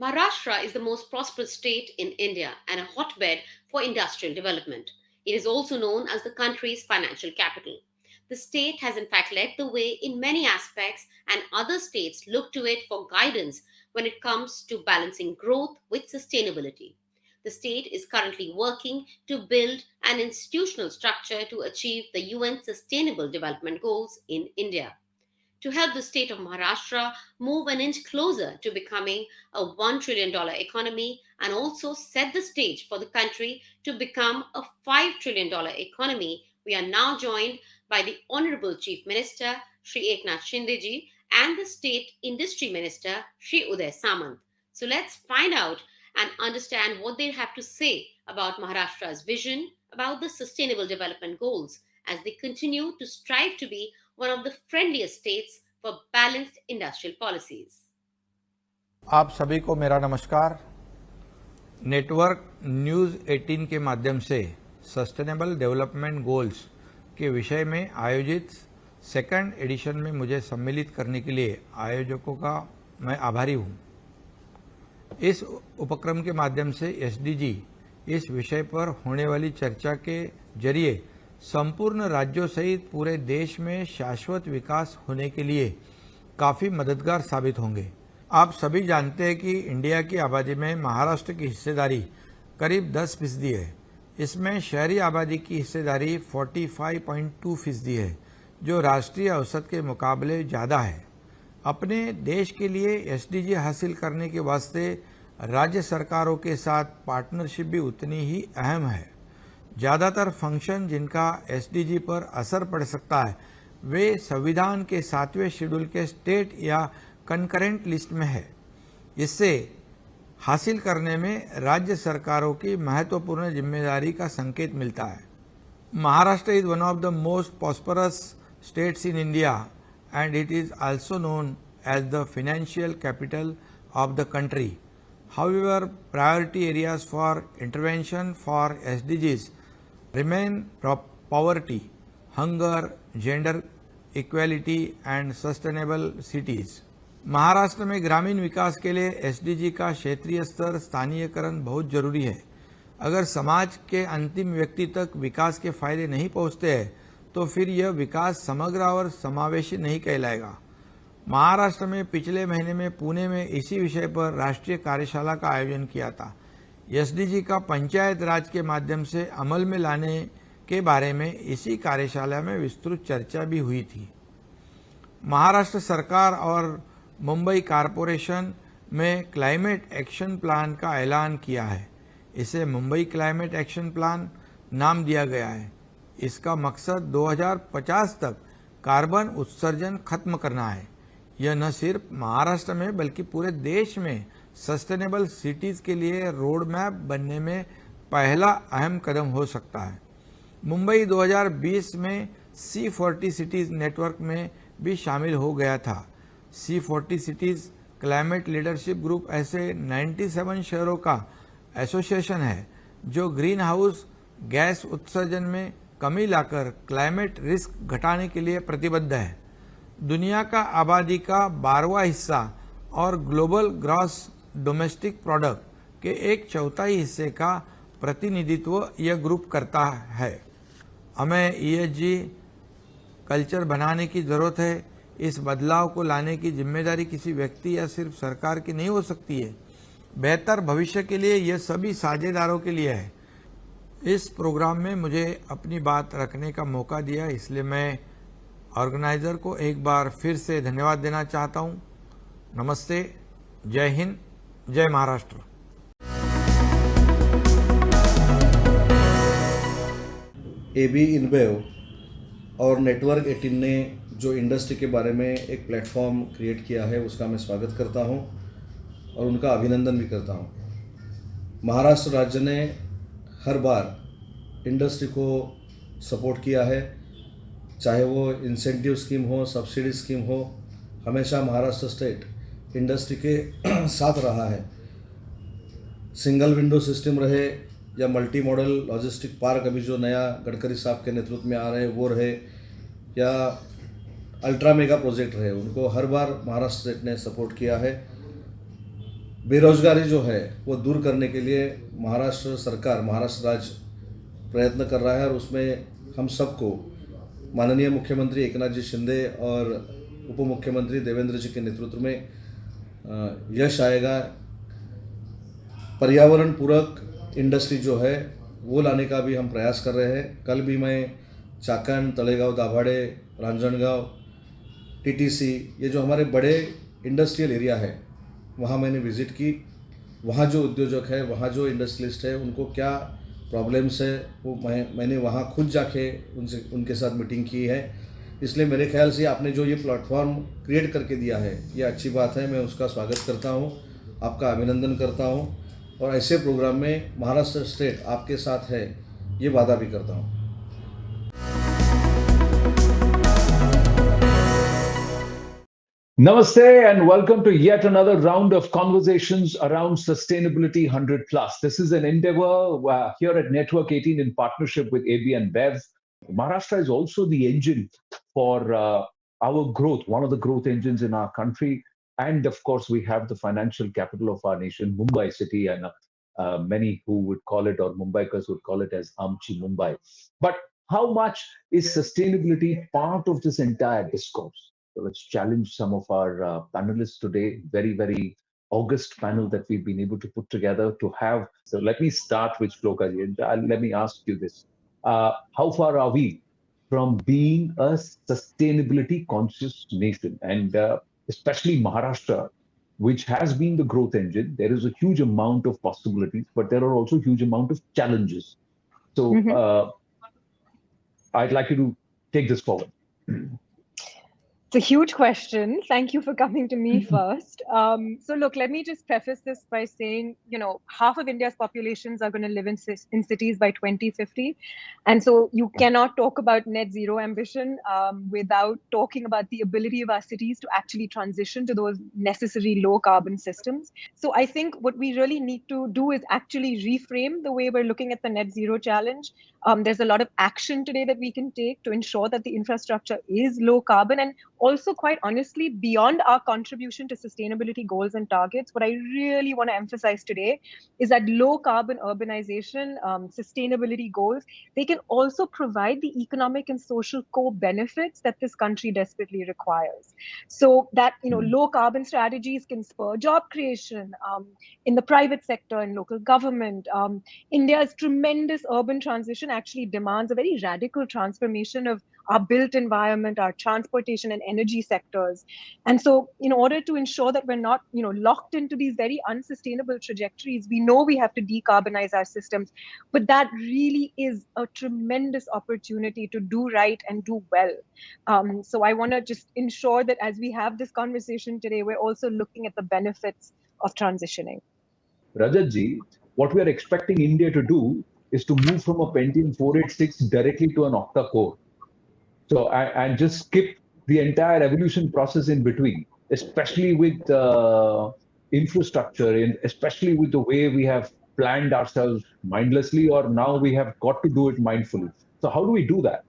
Maharashtra is the most prosperous state in India and a hotbed for industrial development. It is also known as the country's financial capital. The state has in fact led the way in many aspects, and other states look to it for guidance when it comes to balancing growth with sustainability. The state is currently working to build an institutional structure to achieve the UN Sustainable Development Goals in India to help the state of Maharashtra move an inch closer to becoming a $1 trillion economy and also set the stage for the country to become a $5 trillion economy. We are now joined by the Honourable Chief Minister, Shri Eknath Shinde ji, and the State Industry Minister, Shri Uday Samant. So let's find out and understand what they have to say about Maharashtra's vision, about the Sustainable Development Goals, as they continue to strive to be one of the friendliest states for balanced industrial policies. आप सभी को मेरा नमस्कार। Network news 18 के माध्यम से sustainable development goals के विषय में आयोजित सेकंड एडिशन में मुझे सम्मिलित करने के लिए आयोजकों का मैं आभारी हूं। इस उपक्रम के माध्यम से एसडीजी इस विषय पर होने वाली चर्चा के जरिए संपूर्ण राज्यों सहित पूरे देश में शाश्वत विकास होने के लिए काफ़ी मददगार साबित होंगे। आप सभी जानते हैं कि इंडिया की आबादी में महाराष्ट्र की हिस्सेदारी करीब 10% है। इसमें शहरी आबादी की हिस्सेदारी 45.2% है, जो राष्ट्रीय औसत के मुकाबले ज़्यादा है। अपने देश के लिए एसडीजी हासिल करने के वास्ते राज्य सरकारों के साथ पार्टनरशिप भी उतनी ही अहम है। ज़्यादातर फंक्शन जिनका एसडीजी पर असर पड़ सकता है वे संविधान के 7वें शेड्यूल के स्टेट या कंकरेंट लिस्ट में है। इससे हासिल करने में राज्य सरकारों की महत्वपूर्ण जिम्मेदारी का संकेत मिलता है। Maharashtra is one of the most prosperous states in India and it is also known as the financial capital of the country. However, priority areas for intervention for SDGs remain poverty, hunger, gender equality and sustainable cities. Maharashtra में ग्रामीण विकास के लिए SDG का क्षेत्रीय स्तर स्थानीयकरण बहुत जरूरी है। अगर समाज के अंतिम व्यक्ति तक विकास के फायदे नहीं पहुंचते हैं तो फिर यह विकास समग्र और समावेशी नहीं कहलाएगा। महाराष्ट्र में पिछले महीने में पुणे में इसी विषय पर राष्ट्रीय कार्यशाला का आयोजन किया था। एसडीजी का पंचायत राज के माध्यम से अमल में लाने के बारे में इसी कार्यशाला में विस्तृत चर्चा भी हुई थी। महाराष्ट्र सरकार और मुंबई कॉरपोरेशन में क्लाइमेट एक्शन प्लान का ऐलान किया है। इसे मुंबई क्लाइमेट एक्शन प्लान नाम दिया गया है। इसका मकसद 2050 तक कार्बन उत्सर्जन खत्म करना है। यह न सिर्फ महाराष्ट्र में बल्कि पूरे देश में सस्टेनेबल सिटीज के लिए रोड मैप बनने में पहला अहम कदम हो सकता है। मुंबई 2020 में C40 सिटीज नेटवर्क में भी शामिल हो गया था। C40 cities climate leadership group ऐसे 97 शहरों का एसोसिएशन है जो ग्रीन हाउस गैस उत्सर्जन में कमी लाकर क्लाइमेट रिस्क घटाने के लिए प्रतिबद्ध है। दुनिया का आबादी का 12वां हिस्सा और ग्लोबल ग्रॉस डोमेस्टिक प्रोडक्ट के 1/4 हिस्से का प्रतिनिधित्व यह ग्रुप करता है। हमें ईएसजी कल्चर बनाने की जरूरत है। इस बदलाव को लाने की जिम्मेदारी किसी व्यक्ति या सिर्फ सरकार की नहीं हो सकती है। बेहतर भविष्य के लिए यह सभी साझेदारों के लिए है। इस प्रोग्राम में मुझे अपनी बात रखने का मौका दिया, इसलिए मैं ऑर्गेनाइजर को एक बार फिर से धन्यवाद देना चाहता हूं। नमस्ते, जय हिंद, जय महाराष्ट्र। एबी इनबेव और नेटवर्क 18 ने जो इंडस्ट्री के बारे में एक प्लेटफॉर्म क्रिएट किया है उसका मैं स्वागत करता हूं और उनका अभिनंदन भी करता हूं। महाराष्ट्र राज्य ने हर बार इंडस्ट्री को सपोर्ट किया है, चाहे वो इंसेंटिव स्कीम हो, सब्सिडी स्कीम हो, हमेशा महाराष्ट्र स्टेट इंडस्ट्री के साथ रहा है। सिंगल विंडो सिस्टम रहे या मल्टी मॉडल लॉजिस्टिक पार्क अभी जो नया गडकरी साहब के नेतृत्व में आ रहे वो रहे, या अल्ट्रा मेगा प्रोजेक्ट रहे, उनको हर बार महाराष्ट्र स्टेट ने सपोर्ट किया है। बेरोजगारी जो है वो दूर करने के लिए महाराष्ट्र सरकार, महाराष्ट्र राज्य प्रयत्न कर रहा है, और उसमें हम सबको माननीय मुख्यमंत्री एकनाथ जी शिंदे और उप मुख्यमंत्री देवेंद्र जी के नेतृत्व में यश आएगा। पर्यावरण पूरक इंडस्ट्री जो है वो लाने का भी हम प्रयास कर रहे हैं। कल भी मैं चाकण, तलेगांव, दाभाडे, रांजणगांव, टीटीसी, ये जो हमारे बड़े इंडस्ट्रियल एरिया है वहाँ मैंने विज़िट की। वहाँ जो उद्योजक है, वहाँ जो इंडस्ट्रियलिस्ट है, उनको क्या प्रॉब्लम्स है वो मैंने वहाँ खुद जाके उनके साथ मीटिंग की है। इसलिए मेरे ख्याल से आपने जो ये प्लेटफॉर्म क्रिएट करके दिया है ये अच्छी बात है। मैं उसका स्वागत करता हूँ, आपका अभिनंदन करता हूँ, और ऐसे प्रोग्राम में महाराष्ट्र स्टेट आपके साथ है ये वादा भी करता हूँ। Namaste and welcome to yet another round of conversations around Sustainability 100 Plus. This is an endeavor here at Network 18 in partnership with AB and Bev. Maharashtra is also the engine for our growth, one of the growth engines in our country. And of course, we have the financial capital of our nation, Mumbai city, and many who would call it, or Mumbaikas would call it as Amchi Mumbai. But how much is sustainability part of this entire discourse? So let's challenge some of our panelists today. Very, very august panel that we've been able to put together to have. So let me start with Shlokaji. Let me ask you this. How far are we from being a sustainability conscious nation? And especially Maharashtra, which has been the growth engine, there is a huge amount of possibilities, but there are also a huge amount of challenges. So I'd like you to take this forward. It's a huge question. Thank you for coming to me first. So look, let me just preface this by saying, half of India's populations are going to live in cities by 2050. And so you cannot talk about net zero ambition without talking about the ability of our cities to actually transition to those necessary low carbon systems. So I think what we really need to do is actually reframe the way we're looking at the net zero challenge. There's a lot of action today that we can take to ensure that the infrastructure is low carbon. And also, quite honestly, beyond our contribution to sustainability goals and targets, what I really want to emphasize today is that low carbon urbanization, sustainability goals, they can also provide the economic and social co-benefits that this country desperately requires. So that, low carbon strategies can spur job creation in the private sector and local government. India's tremendous urban transition actually demands a very radical transformation of our built environment, our transportation and energy sectors. And so in order to ensure that we're not, locked into these very unsustainable trajectories, we know we have to decarbonize our systems, but that really is a tremendous opportunity to do right and do well. So I want to just ensure that as we have this conversation today, we're also looking at the benefits of transitioning. Rajatji, what we are expecting India to do is to move from a Pentium 486 directly to an octa-core. So, and just skip the entire evolution process in between, especially with infrastructure and especially with the way we have planned ourselves mindlessly, or now we have got to do it mindfully. So how do we do that?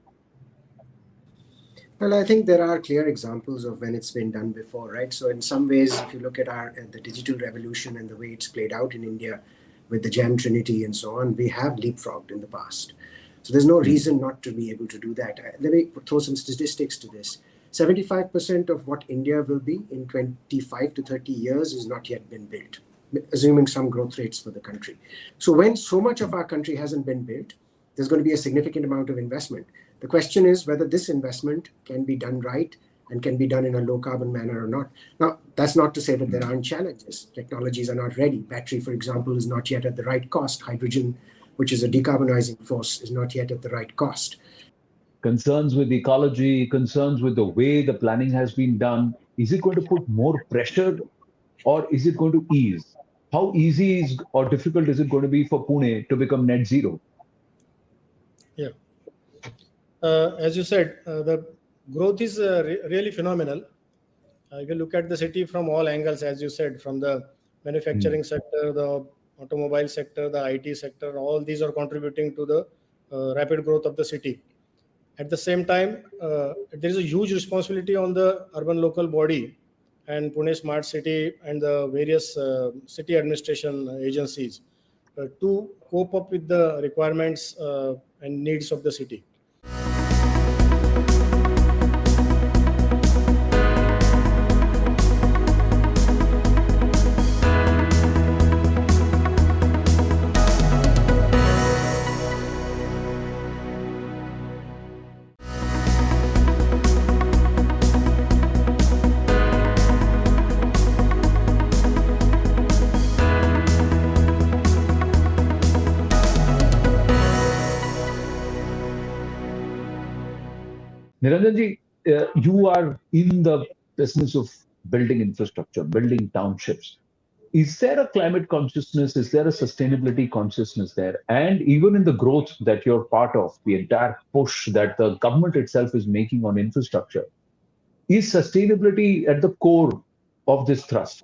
Well, I think there are clear examples of when it's been done before, right? So in some ways, if you look at the digital revolution and the way it's played out in India with the Gem Trinity and so on, we have leapfrogged in the past. So there's no reason not to be able to do that. Let me throw some statistics to this. 75% of what India will be in 25 to 30 years is not yet been built, assuming some growth rates for the country. So when so much of our country hasn't been built, there's going to be a significant amount of investment. The question is whether this investment can be done right and can be done in a low carbon manner or not. Now, that's not to say that there aren't challenges. Technologies are not ready. Battery, for example, is not yet at the right cost. Hydrogen, which is a decarbonizing force, is not yet at the right cost. Concerns with ecology, concerns with the way the planning has been done. Is it going to put more pressure or is it going to ease? How easy is or difficult is it going to be for Pune to become net zero? Yeah. As you said, the growth is really phenomenal. If you look at the city from all angles, as you said, from the manufacturing sector, the automobile sector, the IT sector, all these are contributing to the rapid growth of the city. At the same time, there is a huge responsibility on the urban local body and Pune Smart City and the various city administration agencies to cope up with the requirements and needs of the city. Niranjanji, you are in the business of building infrastructure, building townships. Is there a climate consciousness? Is there a sustainability consciousness there? And even in the growth that you're part of, the entire push that the government itself is making on infrastructure, is sustainability at the core of this thrust?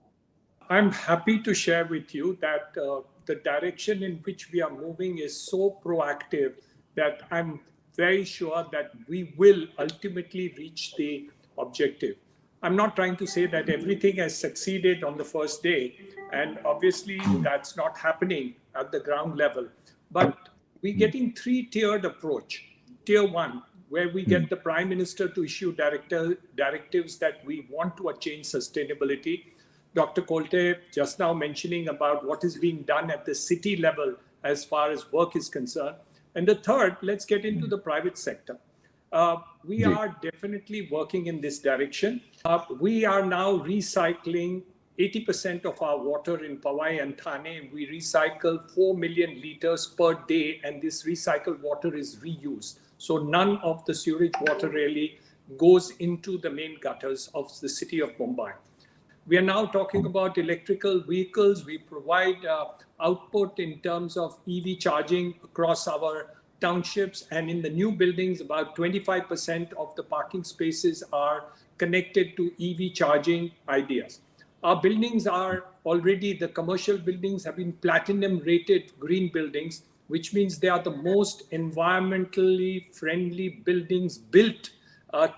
I'm happy to share with you that the direction in which we are moving is so proactive that I'm very sure that we will ultimately reach the objective. I'm not trying to say that everything has succeeded on the first day, and obviously that's not happening at the ground level. But we're getting three-tiered approach. Tier one, where we get the Prime Minister to issue directives that we want to achieve sustainability. Dr. Kolte just now mentioning about what is being done at the city level as far as work is concerned. And the third, let's get into the private sector. We are definitely working in this direction. We are now recycling 80% of our water in Powai and Thane. We recycle 4 million liters per day, and this recycled water is reused. So none of the sewage water really goes into the main gutters of the city of Mumbai. We are now talking about electrical vehicles. We provide output in terms of EV charging across our townships, and in the new buildings, about 25% of the parking spaces are connected to EV charging ideas. Our buildings are already, the commercial buildings have been platinum rated green buildings, which means they are the most environmentally friendly buildings built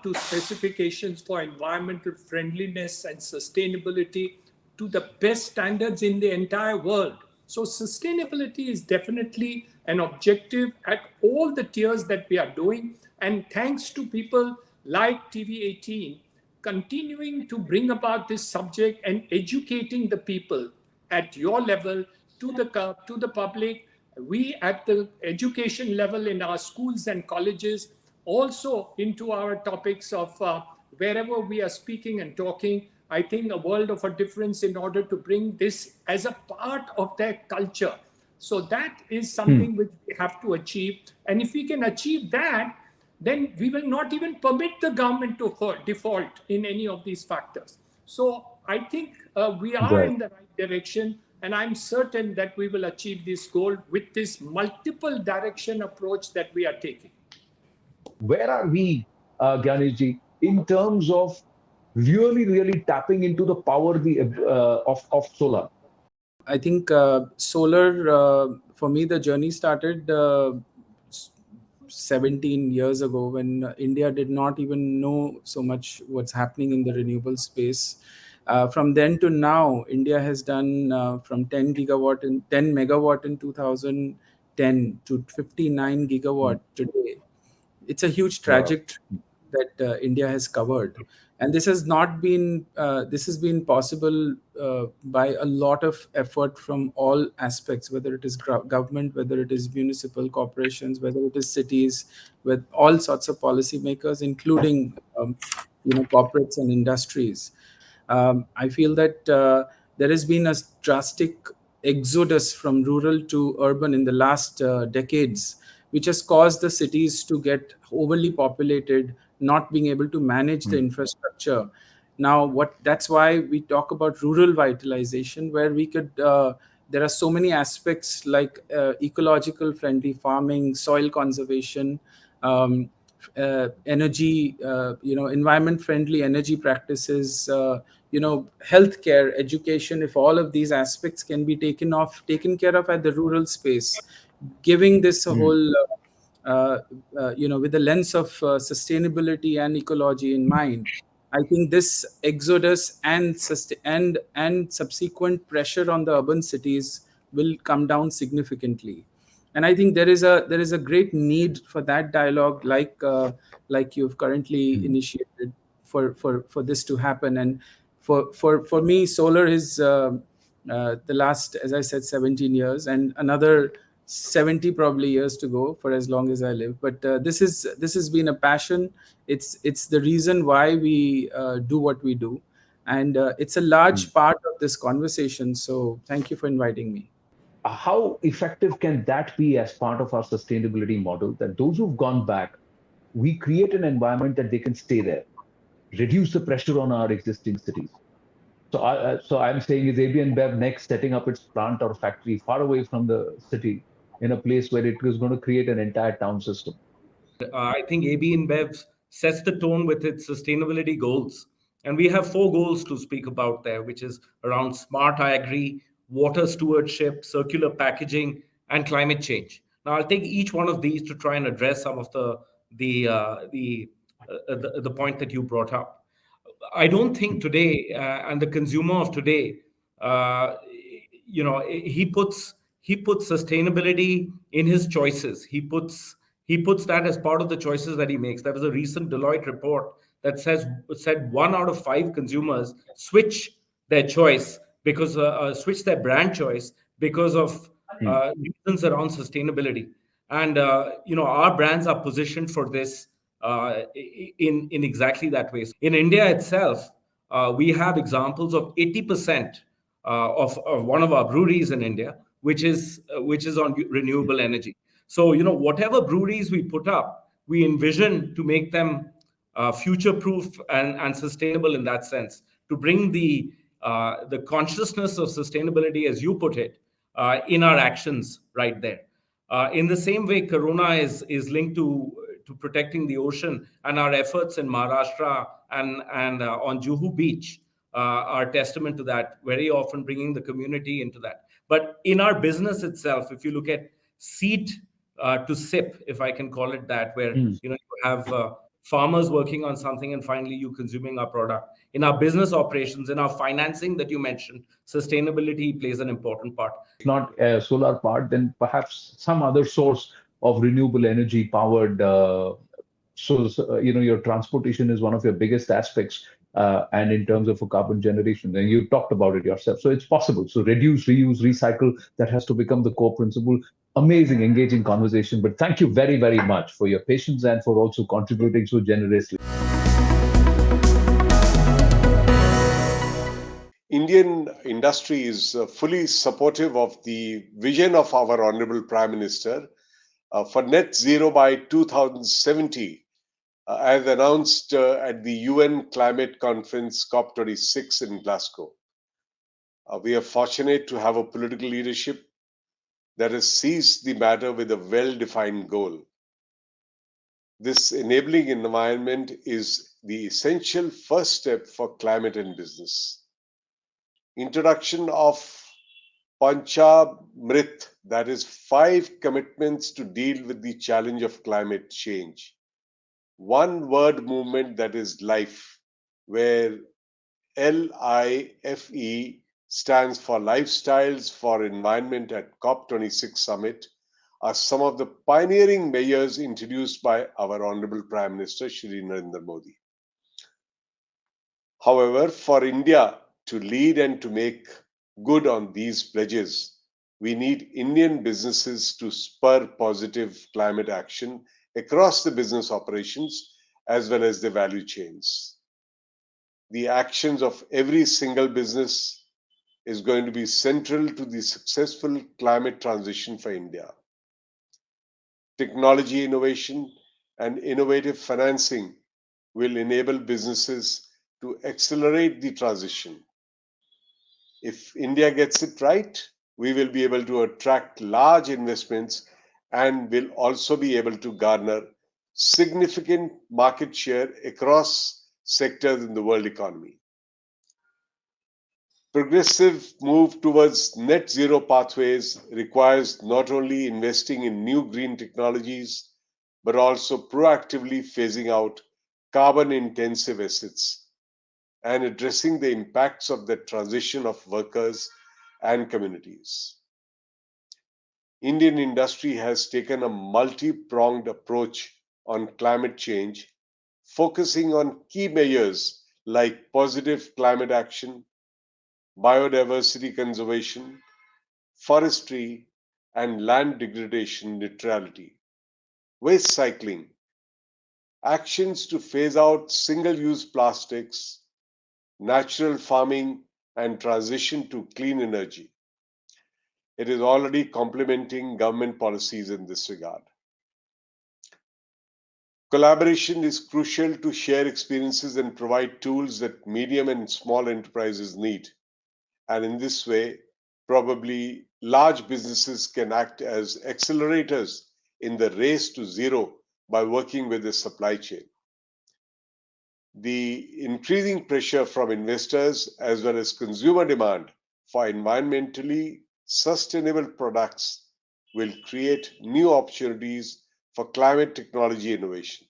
to specifications for environmental friendliness and sustainability to the best standards in the entire world. So sustainability is definitely an objective at all the tiers that we are doing. And thanks to people like TV18 continuing to bring about this subject and educating the people at your level to the public. We at the education level in our schools and colleges, also into our topics of wherever we are speaking and talking, I think a world of a difference in order to bring this as a part of their culture. So that is something which we have to achieve. And if we can achieve that, then we will not even permit the government to default in any of these factors. So I think we are in the right direction. And I'm certain that we will achieve this goal with this multiple direction approach that we are taking. Where are we, Gyaneshji, in terms of really tapping into the power of solar? I think solar, for me, the journey started 17 years ago when India did not even know so much what's happening in the renewable space. From then to now, India has done from 10 megawatt in 2010 to 59 gigawatt today. It's a huge trajectory that India has covered. And this has not been, this has been possible by a lot of effort from all aspects, whether it is government, whether it is municipal corporations, whether it is cities, with all sorts of policymakers, including corporates and industries. I feel that there has been a drastic exodus from rural to urban in the last decades, which has caused the cities to get overly populated, not being able to manage the infrastructure. Now, that's why we talk about rural vitalization, where we could, there are so many aspects like ecological friendly farming, soil conservation, energy, environment friendly energy practices, healthcare, education. If all of these aspects can be taken care of at the rural space, giving this a whole, with the lens of sustainability and ecology in mind, I think this exodus and subsequent pressure on the urban cities will come down significantly. And I think there is a great need for that dialogue, like you've currently initiated, for this to happen. And for me, solar is the last, as I said, 17 years, and another 70 probably years to go for as long as I live. But this has been a passion. It's the reason why we do what we do, and it's a large part of this conversation. So thank you for inviting me. How effective can that be as part of our sustainability model, that those who've gone back, we create an environment that they can stay there, reduce the pressure on our existing cities? So I'm saying, is AB InBev next setting up its plant or factory far away from the city, in a place where it is going to create an entire town system? I think AB InBev sets the tone with its sustainability goals. And we have 4 goals to speak about there, which is around smart agri, water stewardship, circular packaging, and climate change. Now, I'll take each one of these to try and address some of the point that you brought up. I don't think today, and the consumer of today, uh, he puts sustainability in his choices. He puts that as part of the choices that he makes. There was a recent Deloitte report that said 1 out of 5 consumers switch their brand choice because of reasons around sustainability. And our brands are positioned for this in exactly that way. In India itself, we have examples of 80% of one of our breweries in India, which is on renewable energy. So whatever breweries we put up, we envision to make them future-proof and sustainable in that sense, to bring the consciousness of sustainability, as you put it, in our actions right there. In the same way, Corona is linked to protecting the ocean, and our efforts in Maharashtra and on Juhu Beach are testament to that, very often bringing the community into that. But in our business itself, if you look at seed to sip, if I can call it that, where you have farmers working on something and finally you consuming our product. In our business operations, in our financing that you mentioned, sustainability plays an important part. Not a solar part, then perhaps some other source of renewable energy powered. Your transportation is one of your biggest aspects, and in terms of a carbon generation, and you talked about it yourself. So it's possible. So reduce, reuse, recycle, that has to become the core principle. Amazing, engaging conversation. But thank you very, very much for your patience and for also contributing so generously. Indian industry is fully supportive of the vision of our Honourable Prime Minister for net zero by 2070, as announced at the UN Climate Conference COP26 in Glasgow. We are fortunate to have a political leadership that has seized the matter with a well-defined goal. This enabling environment is the essential first step for climate and business. Introduction of Panchamrit, that is 5 commitments to deal with the challenge of climate change. One word movement, that is LIFE, where LIFE stands for Lifestyles for Environment at COP26 Summit, are some of the pioneering measures introduced by our Honorable Prime Minister, Shri Narendra Modi. However, for India to lead and to make good on these pledges, we need Indian businesses to spur positive climate action across the business operations as well as the value chains. The actions of every single business is going to be central to the successful climate transition for India. Technology innovation and innovative financing will enable businesses to accelerate the transition. If India gets it right, we will be able to attract large investments and will also be able to garner significant market share across sectors in the world economy. Progressive move towards net zero pathways requires not only investing in new green technologies, but also proactively phasing out carbon intensive assets and addressing the impacts of the transition of workers and communities. Indian industry has taken a multi-pronged approach on climate change, focusing on key measures like positive climate action, biodiversity conservation, forestry, and land degradation neutrality, waste cycling, actions to phase out single-use plastics, natural farming, and transition to clean energy. It is already complementing government policies in this regard. Collaboration is crucial to share experiences and provide tools that medium and small enterprises need. And in this way, probably large businesses can act as accelerators in the race to zero by working with the supply chain. The increasing pressure from investors as well as consumer demand for environmentally sustainable products will create new opportunities for climate technology innovation.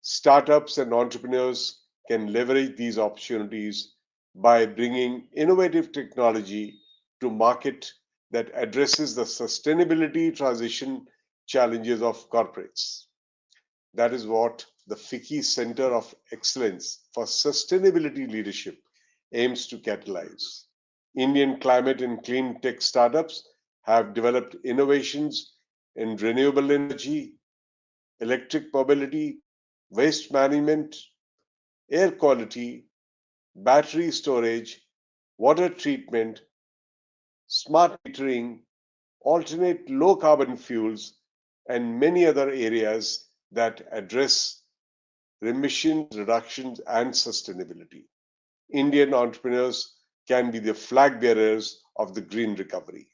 Startups and entrepreneurs can leverage these opportunities by bringing innovative technology to market that addresses the sustainability transition challenges of corporates. That is what the FICCI Center of Excellence for Sustainability Leadership aims to catalyze. Indian climate and clean tech startups have developed innovations in renewable energy, electric mobility, waste management, air quality, battery storage, water treatment, smart metering, alternate low carbon fuels, and many other areas that address emissions reductions and sustainability. Indian entrepreneurs can be the flag bearers of the green recovery.